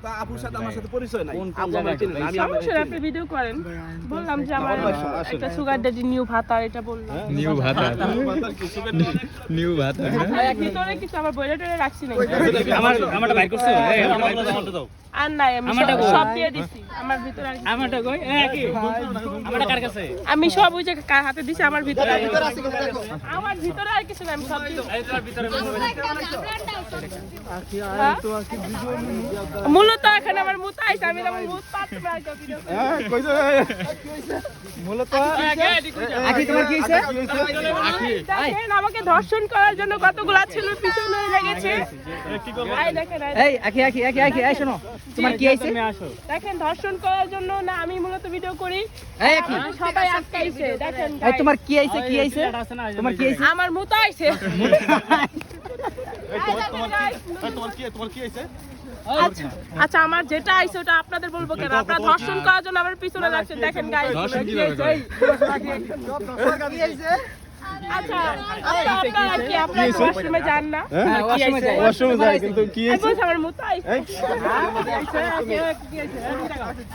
তা আপুর সাথে আমার সাথে পরিচয় নাই। কোন আপু জায়গায় আমার চিনে না, আমি আমার সমস্যা আপনি ভিডিও করেন বললাম যে আমার একটা সুগার ড্যাডি নিউ ভাতা এটা বললাম নিউ ভাতা নিউ ভাতা ভিতরে কিছু আমার বইটা টরে রাখছি না আমারটা বাইর করছো এই আমারটা দাও আর নাই আমি সব দিয়ে দিছি আমার ভিতরে আর আমারটা কই কি আমারটা কার কাছে আমি সব ওই যে হাতে দিছি আমার ভিতরে আমার ভিতরে আর কিছু না আমি সব দিছি এই তোর ভিতরে মূলত এখানে আমার মুত আইছে আমি আমার মুত পাতে না ভিডিও কইছে মূলত আকি তোমার কি হইছে দেখেন আমাকে ধর্ষণ করার জন্য কতগুলা ছেলে পিছনে লেগেছে এই দেখেন এই আকি এই শোনো তোমার কি হইছে দেখেন ধর্ষণ করার জন্য না আমি মূলত ভিডিও করি এই আকি সবাই আটকাইছে দেখেন এই তোমার কি হইছে তোমার কি হইছে আমার মুত আইছে তোমার কি হইছে? আচ্ছা আমার যেটা আইছে ওটা আপনাদের বলবো কেন আপনারা ধর্ষণ করার জন্য আমার পিছনে লাগছেন দেখেন গাইস আচ্ছা আপনারা কি আপনারা ওয়াশরুমে যান না ওয়াশরুমে যাই কিন্তু কি আমার মুত আইছে